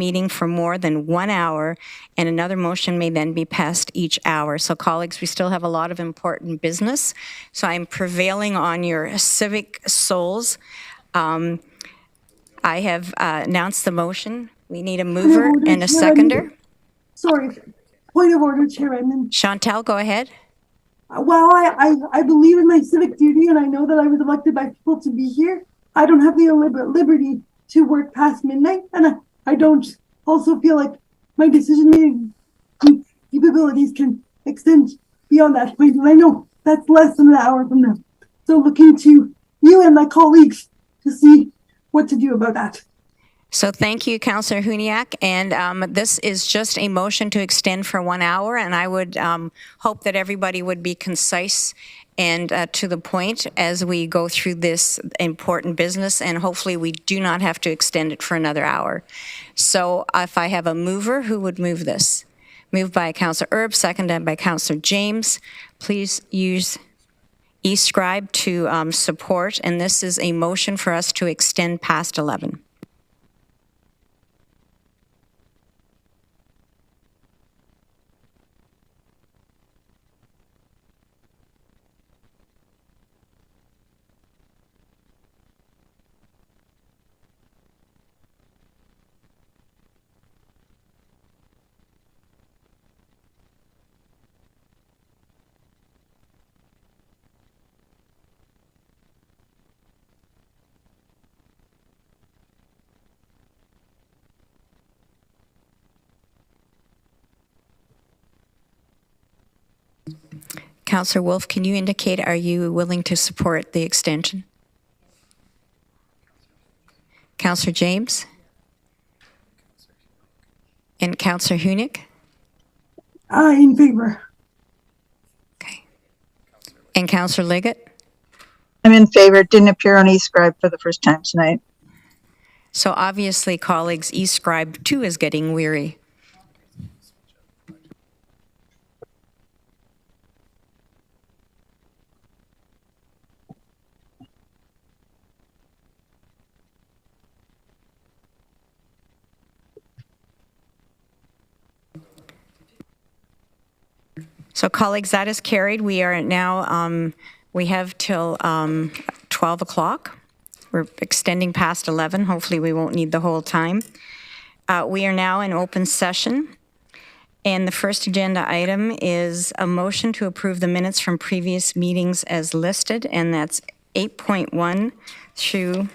meeting for more than 1 hour, and another motion may then be passed each hour. So colleagues, we still have a lot of important business. So I'm prevailing on your civic souls. I have announced the motion. We need a mover and a seconder. Sorry, point of order, Chairman. Chantal, go ahead. While I believe in my civic duty and I know that I was elected by people to be here, I don't have the liberty to work past midnight, and I don't also feel like my decision-making capabilities can extend beyond that point, and I know that's less than an hour from now. So looking to you and my colleagues to see what to do about that. So thank you, Councillor Huniak, and this is just a motion to extend for 1 hour, and I would hope that everybody would be concise and to the point as we go through this important business, and hopefully we do not have to extend it for another hour. So if I have a mover, who would move this? Moved by Councillor Erb, seconded by Councillor James. Please use e-scribe to support, and this is a motion for us to extend past 11. Councillor Wolf, can you indicate, are you willing to support the extension? Councillor James? And Councillor Hunick? In favor. Okay. And Councillor Liggett? I'm in favor. It didn't appear on e-scribe for the first time tonight. So obviously, colleagues, e-scribe too is getting weary. So colleagues, that is carried. We are now, we have till 12 o'clock. We're extending past 11. Hopefully we won't need the whole time. We are now in open session. And the first agenda item is a motion to approve the minutes from previous meetings as listed, and that's 8.1 through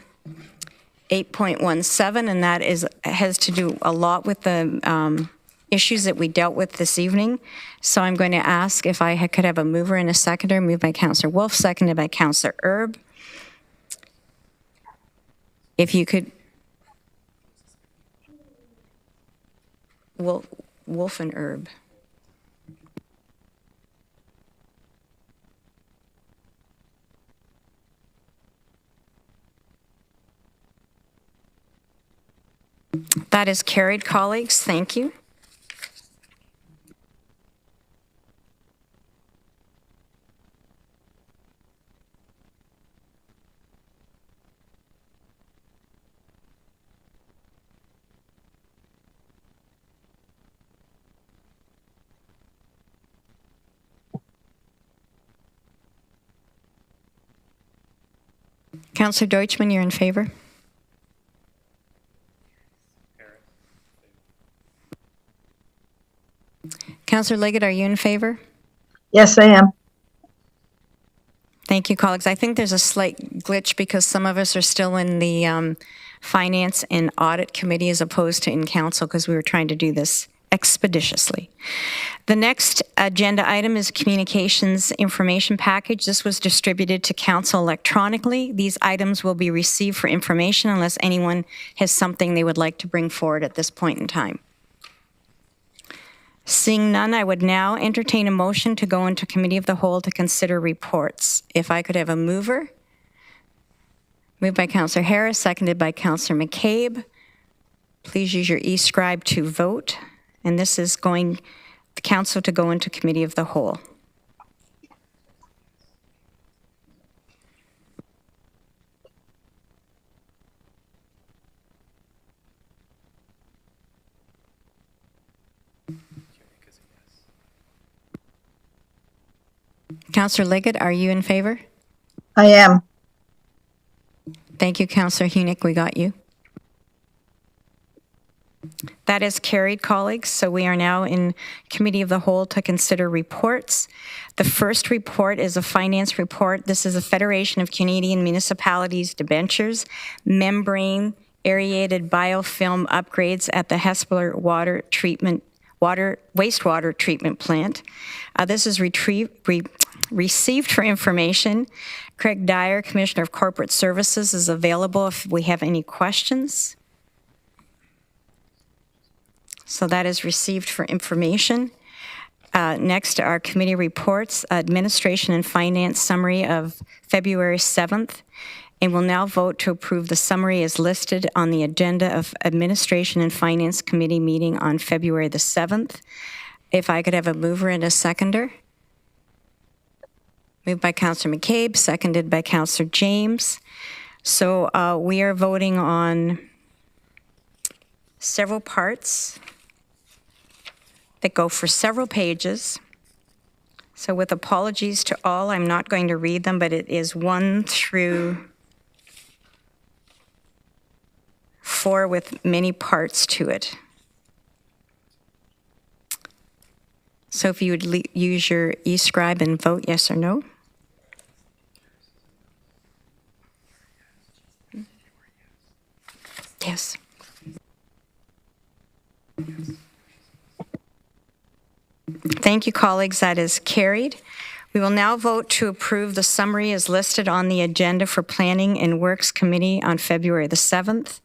8.17, and that has to do a lot with the issues that we dealt with this evening. So I'm going to ask if I could have a mover and a seconder. Moved by Councillor Wolf, seconded by Councillor Erb. If you could, Wolf and Erb. That is carried, colleagues. Thank you. Councillor Deutschmann, you're in favor? Councillor Liggett, are you in favor? Yes, I am. Thank you, colleagues. I think there's a slight glitch because some of us are still in the Finance and Audit Committee as opposed to in Council because we were trying to do this expeditiously. The next agenda item is Communications Information Package. This was distributed to Council electronically. These items will be received for information unless anyone has something they would like to bring forward at this point in time. Seeing none, I would now entertain a motion to go into Committee of the Whole to consider reports. If I could have a mover. Moved by Councillor Harris, seconded by Councillor McCabe. Please use your e-scribe to vote. And this is going the Council to go into Committee of the Whole. Councillor Liggett, are you in favor? I am. Thank you, Councillor Hunick. We got you. That is carried, colleagues. So we are now in Committee of the Whole to consider reports. The first report is a finance report. This is a Federation of Canadian Municipalities debentures, membrane aerated biofilm upgrades at the Hespeler wastewater treatment plant. This is received for information. Craig Dyer, Commissioner of Corporate Services, is available if we have any questions. So that is received for information. Next are committee reports, Administration and Finance summary of February 7th. And we'll now vote to approve the summary as listed on the agenda of Administration and Finance Committee meeting on February the 7th. If I could have a mover and a seconder. Moved by Councillor McCabe, seconded by Councillor James. So we are voting on several parts that go for several pages. So with apologies to all, I'm not going to read them, but it is 1 through 4 with many parts to it. So if you would use your e-scribe and vote yes or no. Yes. Thank you, colleagues. That is carried. We will now vote to approve the summary as listed on the agenda for Planning and Works Committee on February the 7th.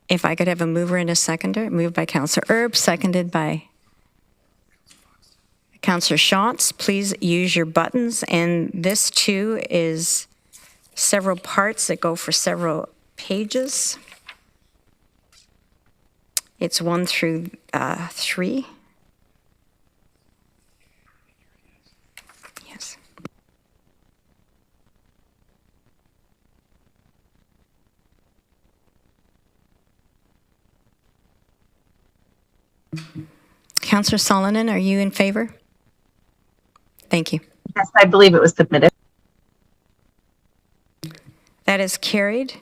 If I could have a mover and a seconder. Moved by Councillor Erb, seconded by Councillor Shantz. Please use your buttons. And this, too, is several parts that go for several pages. It's 1 through 3. Yes. Councillor Solonen, are you in favor? Thank you. Yes, I believe it was submitted. That is carried.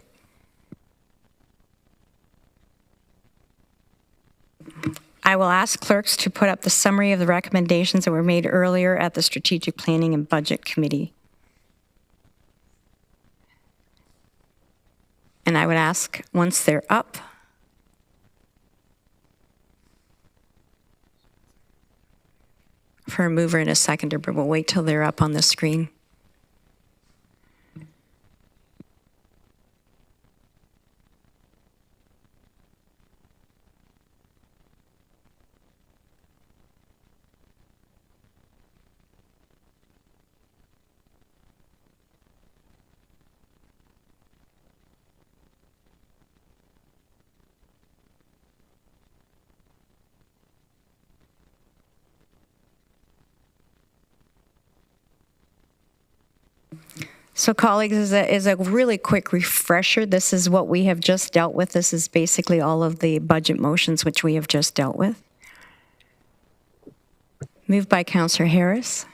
I will ask clerks to put up the summary of the recommendations that were made earlier at the Strategic Planning and Budget Committee. And I would ask, once they're up, for a mover and a seconder, but we'll wait till they're up on the screen. So colleagues, is a really quick refresher. This is what we have just dealt with. This is basically all of the budget motions which we have just dealt with. Moved by Councillor Harris.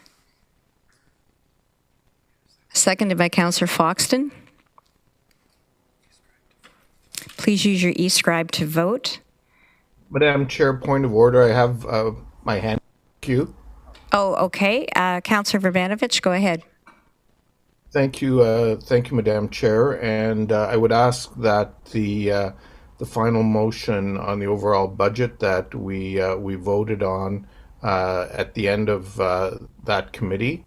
Seconded by Councillor Foxton. Please use your e-scribe to vote. Madam Chair, point of order. I have my hand queue. Oh, okay. Councillor Verbanovich, go ahead. Thank you, Madam Chair. And I would ask that the final motion on the overall budget that we voted on at the end of that committee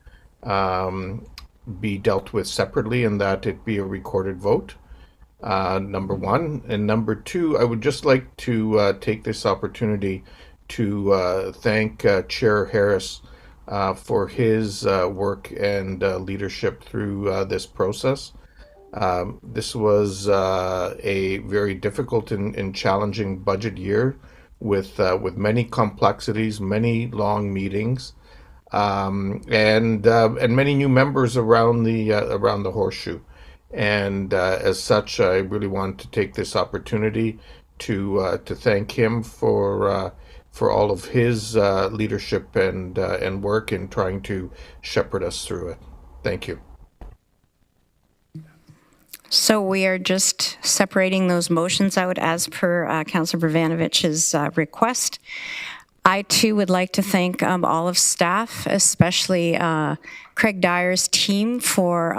be dealt with separately, and that it be a recorded vote. Number one. And number two, I would just like to take this opportunity to thank Chair Harris for his work and leadership through this process. This was a very difficult and challenging budget year with many complexities, many long meetings, and many new members around the horseshoe. And as such, I really want to take this opportunity to thank him for all of his leadership and work in trying to shepherd us through it. Thank you. So we are just separating those motions out as per Councillor Brovanovich's request. I, too, would like to thank all of staff, especially Craig Dyer's team for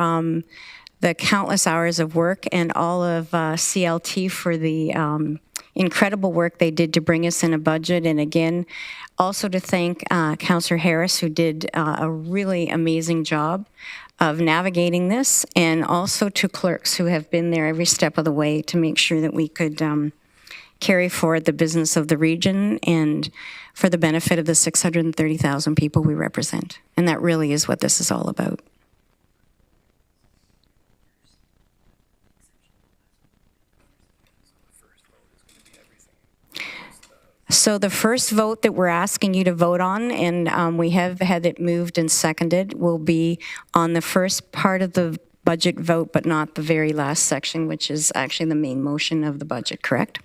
the countless hours of work, and all of CLT for the incredible work they did to bring us in a budget. And again, also to thank Councillor Harris, who did a really amazing job of navigating this, and also to clerks who have been there every step of the way to make sure that we could carry forward the business of the region and for the benefit of the 630,000 people we represent. And that really is what this is all about. So the first vote that we're asking you to vote on, and we have had it moved and seconded, will be on the first part of the budget vote, but not the very last section, which is actually the main motion of the budget, correct?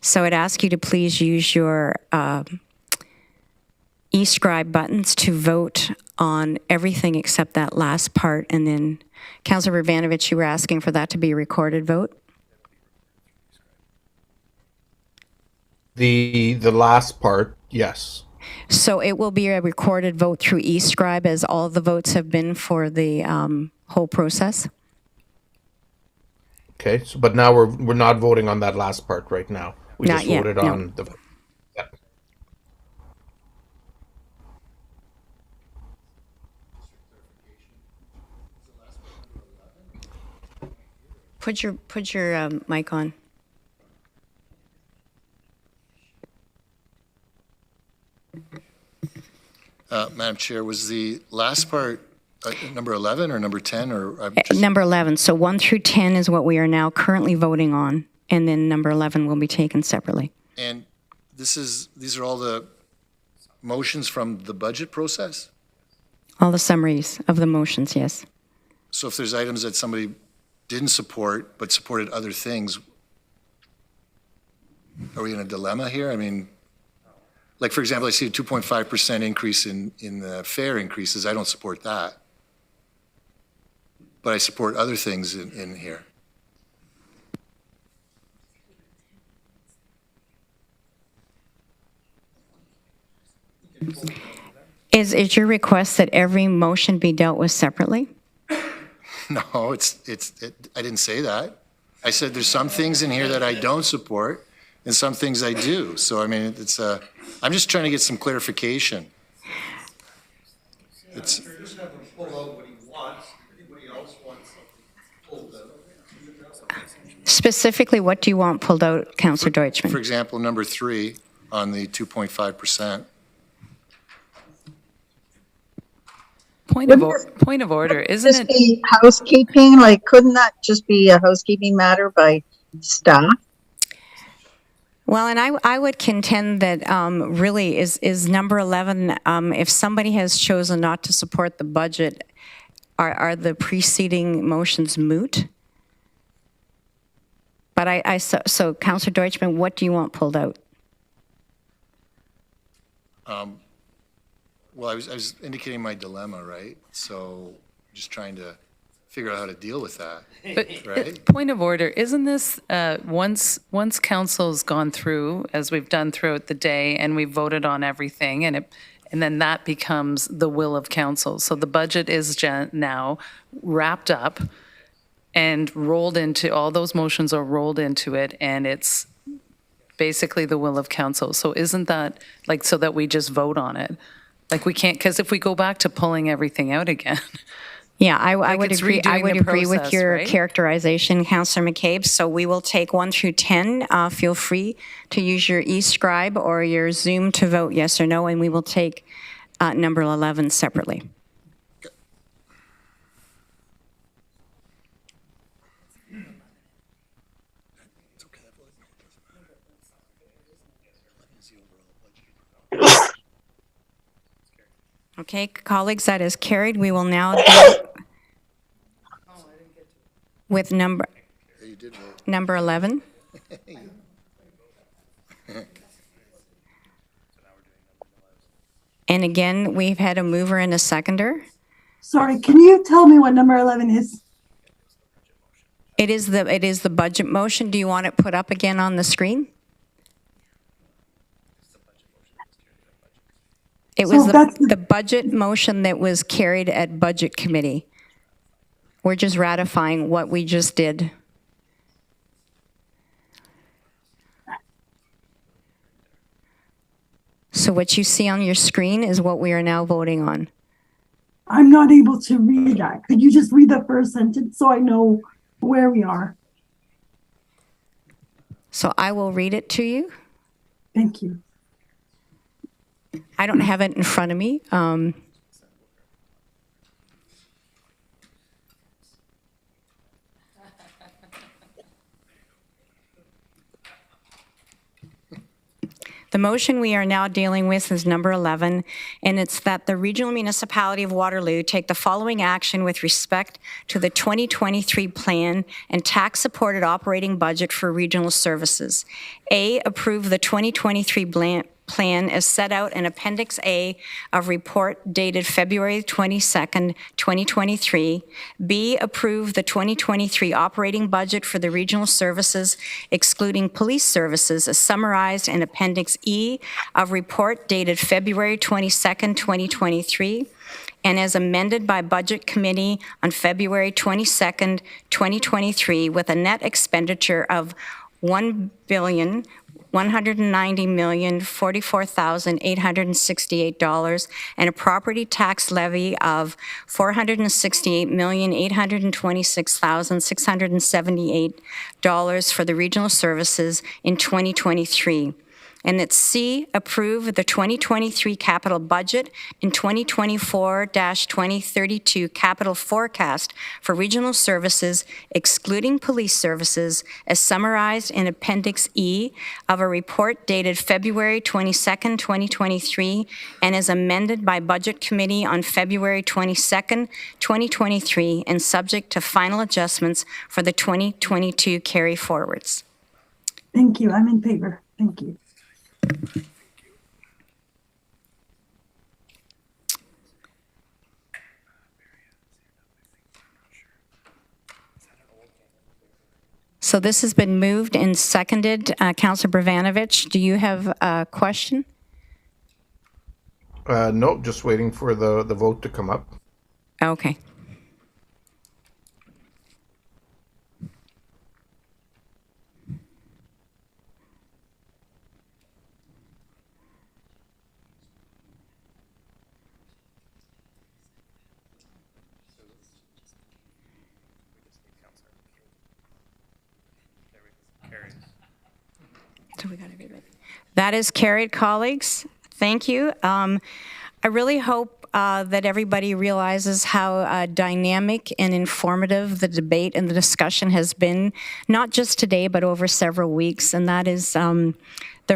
So I'd ask you to please use your e-scribe buttons to vote on everything except that last part. And then, Councillor Urbanovich, you were asking for that to be a recorded vote? The last part, yes. So it will be a recorded vote through e-scribe, as all the votes have been for the whole process? Okay, so but now we're not voting on that last part right now. We Not just yet, voted no. on the vote. Yeah. Put your mic on. Madam Chair, was the last part number 11 or number 10? Or Number 11. So 1 through 10 is what we are now currently voting on, and then number 11 will be taken separately. And these are all the motions from the budget process? All the summaries of the motions, yes. So if there's items that somebody didn't support but supported other things, are we in a dilemma here? I mean, like, for example, I see a 2.5% increase in the fare increases. I don't support that. But I support other things in here. Is your request that every motion be dealt with separately? No, I didn't say that. I said there's some things in here that I don't support and some things I do. So, I mean, I'm just trying to get some clarification. It's, Specifically, what do you want pulled out, Councillor for Deutschmann? example, number 3 on the 2.5%. Point of order, isn't Just it? be housekeeping, like, couldn't that just be a housekeeping matter by staff? Well, and I would contend that really is number 11, if somebody has chosen not to support the budget, are the preceding motions moot? But so Councillor Deutschmann, what do you want pulled out? Well, I was indicating my dilemma, right? So just trying to figure out how to deal with that. But Right. point of order, isn't this, once council's gone through, as we've done throughout the day, and we've voted on everything, and then that becomes the will of council. So the budget is now wrapped up and rolled into, all those motions are rolled into it, and it's basically the will of council. So isn't that, like, so that we just vote on it? Like, we can't, because if we go back to pulling everything out again. Yeah, I would it's agree. I redoing would the agree with process, your right? characterization, Councillor McCabe. So we will take 1 through 10. Feel free to use your e-scribe or your Zoom to vote yes or no, and we will take number 11 separately. Okay, colleagues, that is carried. We will now deal with number 11. And again, we've had a mover and a seconder. Sorry, can you tell me what number 11 is? It is the budget motion. Do you want it put up again on the screen? It was So that's the budget motion that was carried at Budget Committee. We're just ratifying what we just did. So what you see on your screen is what we are now voting on. I'm not able to read that. Could you just read the first sentence so I know where we are? So I will read it to you. Thank you. I don't have it in front of me. The motion we are now dealing with is number 11, and it's that the Regional Municipality of Waterloo take the following action with respect to the 2023 plan and tax-supported operating budget for regional services. A, approve the 2023 plan as set out in Appendix A of report dated February 22nd, 2023. B, approve the 2023 operating budget for the regional services excluding police services as summarized in Appendix E of report dated February 22nd, 2023 and as amended by Budget Committee on February 22nd, 2023 with a net expenditure of $1,190,044,868 and a property tax levy of $468,826,678 for the regional services in 2023. And that C, approve the 2023 capital budget and 2024-2032 capital forecast for regional services, excluding police services, as summarized in Appendix E of a report dated February 22nd, 2023, and as amended by Budget Committee on February 22nd, 2023, and subject to final adjustments for the 2022 carry forwards. Thank you. I'm in favor. Thank you. So this has been moved and seconded. Councillor Bravanovich, do you have a question? No, just waiting for the vote to come up. Okay. So we got everybody. That is carried, colleagues. Thank you. I really hope that everybody realizes how dynamic and informative the debate and the discussion has been, not just today, but over several weeks. And that is the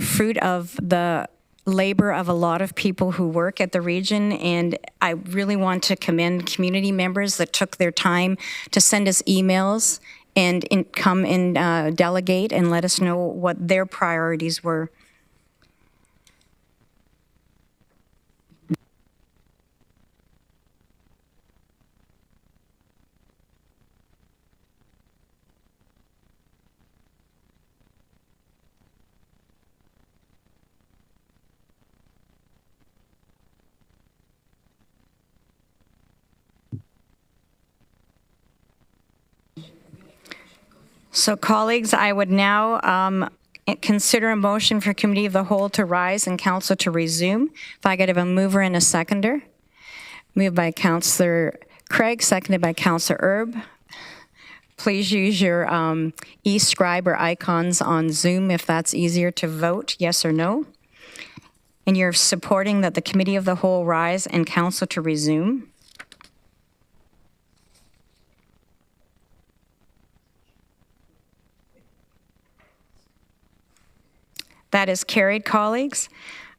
fruit of the labor of a lot of people who work at the region. And I really want to commend community members that took their time to send us emails and come and delegate and let us know what their priorities were. So, colleagues, I would now consider a motion for Committee of the Whole to rise and Council to resume. If I could have a mover and a seconder. Moved by Councillor Craig, seconded by Councillor Erb. Please use your e-scribe or icons on Zoom if that's easier to vote, yes or no. And you're supporting that the Committee of the Whole rise and Council to resume. That is carried, colleagues.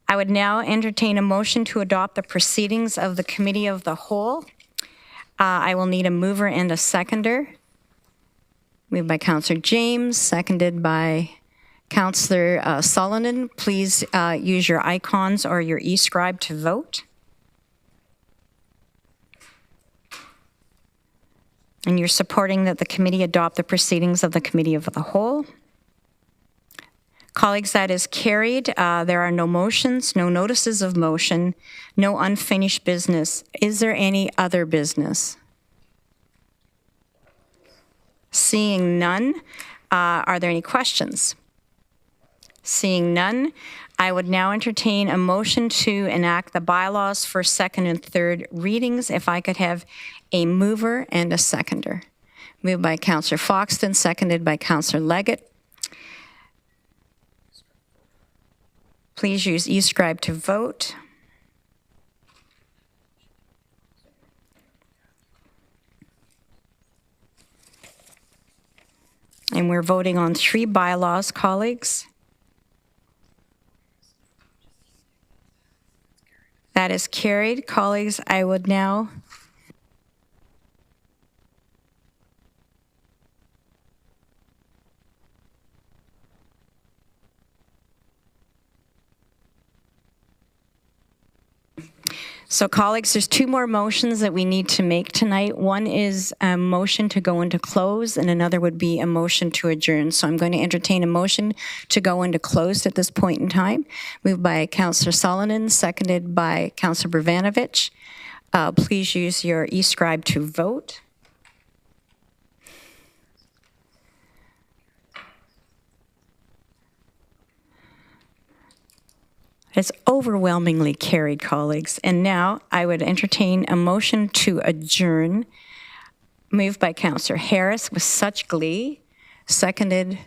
I would now entertain a motion to adopt the proceedings of the Committee of the Whole. I will need a mover and a seconder. Moved by Councillor James, seconded by Councillor Sullivan, please use your icons or your e-scribe to vote. And you're supporting that the committee adopt the proceedings of the Committee of the Whole. Colleagues, that is carried. There are no motions, no notices of motion, no unfinished business. Is there any other business? Seeing none, are there any questions? Seeing none, I would now entertain a motion to enact the bylaws for second and third readings. If I could have a mover and a seconder. Moved by Councillor Foxton, seconded by Councillor Leggett. Please use e-scribe to vote. And we're voting on 3 bylaws, colleagues. That is carried. Colleagues, I would now So colleagues, there's 2 more motions that we need to make tonight. One is a motion to go into close, and another would be a motion to adjourn. So I'm going to entertain a motion to go into closed at this point in time. Moved by Councillor Sullivan, seconded by Councillor Bravanovich. Please use your e-scribe to vote. It's overwhelmingly carried, colleagues. And now I would entertain a motion to adjourn, moved by Councillor Harris with such glee, seconded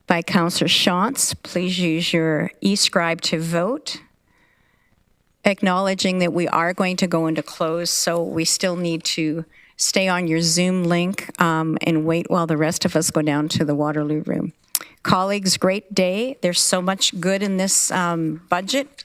by Councillor Shantz. Please use your e-scribe to vote, acknowledging that we are going to go into close, so we still need to stay on your Zoom link and wait while the rest of us go down to the Waterloo room. Colleagues, great day. There's so much good in this budget.